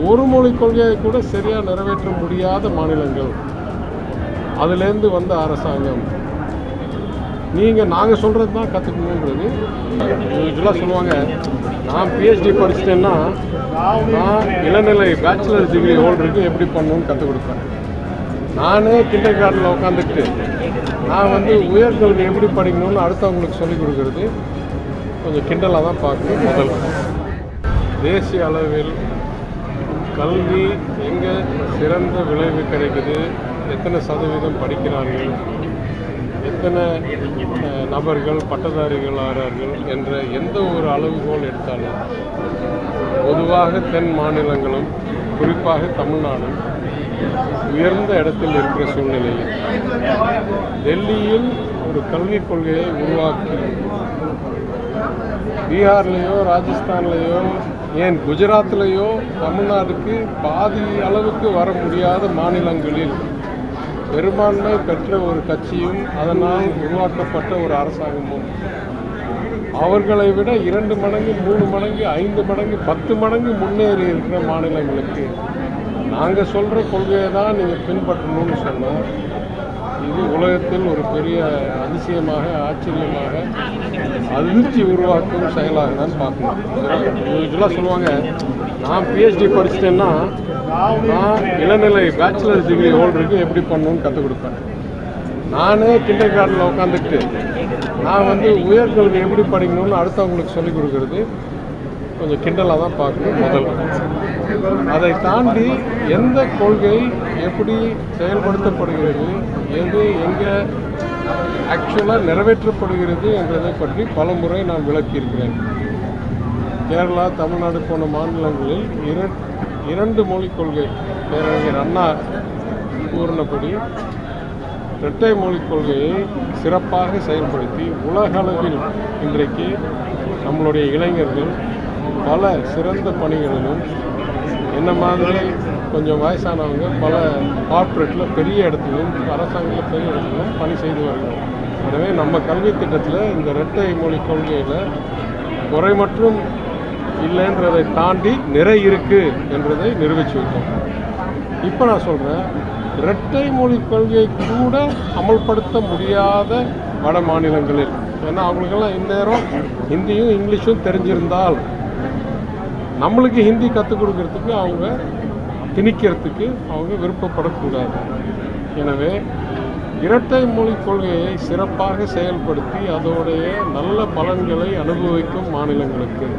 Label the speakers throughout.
Speaker 1: ஒரு மொழி கொள்கையை கூட சரியாக நிறைவேற்ற முடியாத மாநிலங்கள், அதுலேருந்து வந்த அரசாங்கம். நாங்கள் சொல்கிறது தான் கற்றுக்கணுன்றது. யூஸ்வலாக சொல்லுவாங்க, நான் பிஹெச்டி படிச்சிட்டேன்னா நான் இளநிலை பேச்சுலர் டிகிரி ஹோல்டருக்கு எப்படி பண்ணணும்னு கற்றுக் கொடுப்பேன். நானே கிண்டர் கார்டனில் உட்காந்துக்கிட்டு நான் உயர்கல்வி எப்படி படிக்கணும்னு அடுத்தவங்களுக்கு சொல்லிக் கொடுக்கறது கொஞ்சம் கிண்டலாக தான் பார்க்கணும். முதல் தேசிய அளவில் கல்வி எங்கே சிறந்த விளைவு கிடைக்குது, எத்தனை சதவீதம் படிக்கிறார்கள், எத்தனை நபர்கள் பட்டதாரிகள் ஆகிறார்கள் என்ற எந்த ஒரு அளவுகோல் எடுத்தாலும் பொதுவாக தென் மாநிலங்களும் குறிப்பாக தமிழ்நாடும் உயர்ந்த இடத்தில் இருக்கிற சூழ்நிலையில் டெல்லியில் ஒரு கல்விக் கொள்கையை உருவாக்கி பீகார்லேயோ ராஜஸ்தான்லேயோ ஏன் குஜராத்லேயோ தமிழ்நாட்டுக்கு பாதி அளவுக்கு வர முடியாத மாநிலங்களில் பெரும்பான்மை பெற்ற ஒரு கட்சியும் அதனால் உருவாக்கப்பட்ட ஒரு அரசாங்கமும் அவர்களை விட 2 மடங்கு 3 மடங்கு 5 மடங்கு 10 மடங்கு முன்னேறி இருக்கிற மாநிலங்களுக்கு நாங்கள் சொல்கிற கொள்கையை தான் நீங்கள் பின்பற்றணும்னு சொன்னால் இது உலகத்தில் ஒரு பெரிய அதிசயமாக ஆச்சரியமாக அதிர்ச்சி உருவாக்கும் செயலாக தான் பார்க்கணும். யூஸ்வலாக சொல்லுவாங்க, நான் பிஹெச்டி படிச்சிட்டேன்னா நான் இளநிலை பேச்சுலர் டிகிரி ஹோல்டருக்கு எப்படி பண்ணணும்னு கற்றுக் கொடுப்பேன். நானே கிண்டர் கார்டனில் உட்காந்துக்கிட்டு நான் உயர்கல்வி எப்படி படிக்கணும்னு அடுத்தவங்களுக்கு சொல்லிக் கொடுக்கறது கொஞ்சம் கிண்டலாக தான் பார்க்கணும். முதல் அதை தாண்டி எந்த கொள்கை எப்படி செயல்படுத்தப்படுகிறது, எது எங்கே ஆக்சுவலாக நிறைவேற்றப்படுகிறது என்பதை பற்றி பல முறை நான் விளக்கியிருக்கிறேன். கேரளா தமிழ்நாடு போன்ற மாநிலங்களில் 2 மொழிக் கொள்கை பேரறிஞர் அண்ணா கூறினபடி இரட்டை மொழிக் கொள்கையை சிறப்பாக செயல்படுத்தி உலகளவில் இன்றைக்கு நம்மளுடைய இளைஞர்கள் பல சிறந்த பணிகளிலும் என்ன மாதிரி கொஞ்சம் வயசானவங்க பல கார்ப்பரேட்டில் பெரிய இடத்துலையும் அரசாங்கத்தில் பெரிய இடத்துலையும் பணி செய்து வருகிறோம். எனவே நம்ம கல்வி திட்டத்தில் இந்த இரட்டை மொழிக் கொள்கையில் குறை மற்றும் இல்லைன்றதை தாண்டி நிறை இருக்குது என்றதை நிரூபித்து வைத்தோம். இப்போ நான் சொல்கிறேன், இரட்டை மொழிக் கொள்கையை கூட அமல்படுத்த முடியாத வட மாநிலங்களில், ஏன்னா அவங்களுக்கெல்லாம் இந்நேரம் ஹிந்தியும் இங்கிலீஷும் தெரிஞ்சிருந்தால் நம்மளுக்கு ஹிந்தி கற்றுக் கொடுக்கறதுக்கு அவங்க திணிக்கிறதுக்கு அவங்க விருப்பப்படக்கூடாது. எனவே இரட்டை மொழிக் கொள்கையை சிறப்பாக செயல்படுத்தி அதோடைய நல்ல பலன்களை அனுபவிக்கும் மாநிலங்களுக்கு,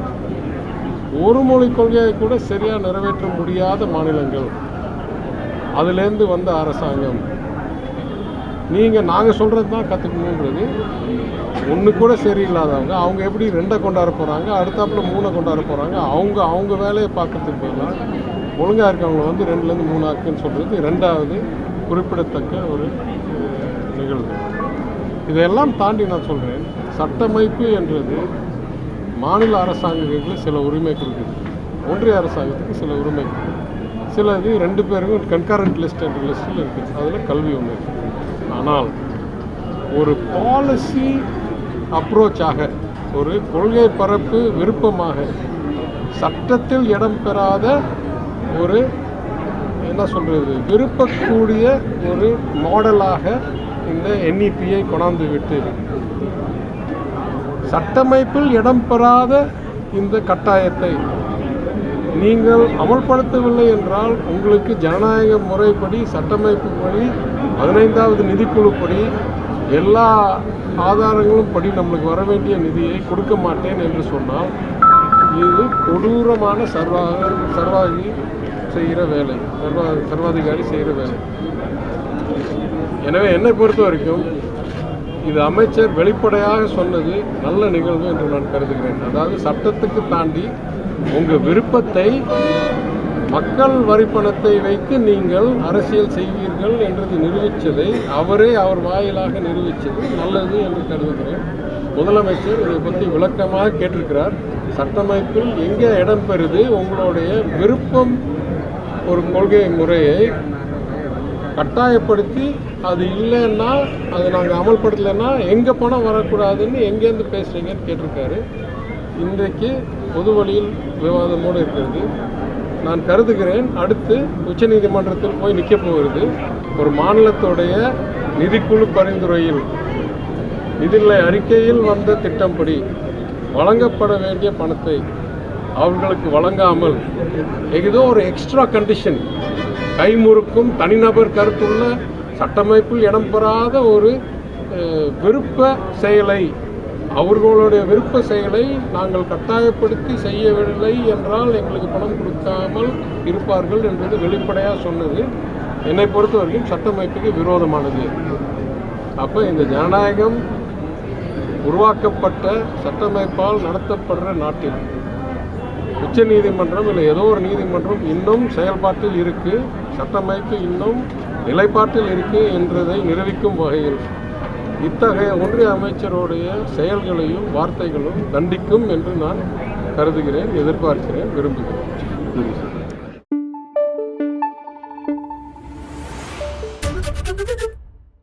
Speaker 1: ஒரு மொழிக் கொள்கையை கூட சரியாக நிறைவேற்ற முடியாத மாநிலங்கள், அதுலேருந்து வந்த அரசாங்கம். நாங்கள் சொல்கிறது தான் கற்றுக்கணுன்றது. ஒன்று கூட சரியில்லாதவங்க அவங்க எப்படி 2 கொண்டாட போகிறாங்க, அடுத்தாப்பில் 3 கொண்டாட போகிறாங்க. அவங்க வேலையை பார்க்கறதுக்கு பதிலாக ஒழுங்காக இருக்கவங்களை 2லேருந்து 3 ஆக்குன்னு சொல்கிறது 2வது குறிப்பிடத்தக்க ஒரு நிகழ்வு. இதையெல்லாம் தாண்டி நான் சொல்கிறேன், சட்டமைப்பு என்றது மாநில அரசாங்கங்களுக்கு சில உரிமை கொடுக்குது, ஒன்றிய அரசாங்கத்துக்கு சில உரிமை கொடுக்குது. சிலது 2 பேருக்கும் கன்கரண்ட் லிஸ்ட் என்ற லிஸ்ட்டில் இருக்குது. அதில் கல்வி ஒன்று இருக்குது. ஆனால் ஒரு பாலிசி அப்ரோச்சாக, ஒரு கொள்கை பரப்பு விருப்பமாக சட்டத்தில் இடம் பெறாத ஒரு விருப்பக்கூடிய ஒரு மாடலாக இந்த NEPயை கொண்டாந்து விட்டு சட்டமைப்பில் இடம் பெறாத இந்த கட்டாயத்தை நீங்கள் அமல்படுத்தவில்லை என்றால் உங்களுக்கு ஜனநாயக முறைப்படி சட்டமைப்பு படி 15வது நிதிக்குழுப்படி எல்லா ஆதாரங்களும் படி நம்மளுக்கு வர வேண்டிய நிதியை கொடுக்க மாட்டேன் என்று சொன்னால் இது கொடூரமான சர்வாதிகாரி செய்கிற வேலை. எனவே என்னை பொறுத்த வரைக்கும் இது அமைச்சர் வெளிப்படையாக சொன்னது நல்ல நிகழ்வு என்று நான் கருதுகிறேன். அதாவது சட்டத்துக்கு தாண்டி உங்கள் விருப்பத்தை மக்கள் வரிப்பணத்தை வைத்து நீங்கள் அரசியல் செய்வீர்கள் என்றது நிரூபித்ததை அவர் வாயிலாக நிரூபித்தது நல்லது என்று கருதுகிறேன். முதலமைச்சர் இதை பற்றி விளக்கமாக கேட்டிருக்கிறார். சட்டமைப்பில் எங்கே இடம் பெறுது உங்களுடைய விருப்பம் ஒரு கொள்கை முறையை கட்டாயப்படுத்தி அது இல்லைன்னா அது நாங்கள் அமல்படுத்தலைன்னா எங்கே பணம் வரக்கூடாதுன்னு எங்கேருந்து பேசுகிறீங்கன்னு கேட்டிருக்காரு. இன்றைக்கு பொது வழியில் விவாதமோடு இருக்கிறது. நான் கருதுகிறேன் அடுத்து உச்சநீதிமன்றத்தில் போய் நிற்கப் போகிறது. ஒரு மாநிலத்துடைய நிதிக்குழு பரிந்துரையில் நிதிநிலை அறிக்கையில் வந்த திட்டம்படி வழங்கப்பட வேண்டிய பணத்தை அவர்களுக்கு வழங்காமல் ஏதோ ஒரு எக்ஸ்ட்ரா கண்டிஷன், கைமுறுக்கும் தனிநபர் கருத்துள்ள சட்டமைப்பில் இடம் பெறாத ஒரு விருப்ப செயலை, அவர்களுடைய விருப்ப செயலை நாங்கள் கட்டாயப்படுத்தி செய்யவில்லை என்றால் எங்களுக்கு பணம் கொடுக்காமல் இருப்பார்கள் என்பது வெளிப்படையாக சொன்னது என்னை பொறுத்தவரைக்கும் சட்டமைப்புக்கு விரோதமானது. அப்போ இந்த ஜனநாயகம் உருவாக்கப்பட்ட சட்டமைப்பால் நடத்தப்படுற நாட்டில் உச்ச நீதிமன்றம் இல்லை ஏதோ ஒரு நீதிமன்றம் இன்னும் செயல்பாட்டில் இருக்குது, சட்டமைப்பு இன்னும் நிலைப்பாட்டில் இருக்குது என்றதை நிரூபிக்கும் வகையில் இத்தகைய ஒன்றிய அமைச்சருடைய செயல்களையும் வார்த்தைகளும் தண்டிக்கும் என்று நான் கருதுகிறேன், எதிர்பார்க்கிறேன், விரும்புகிறேன்.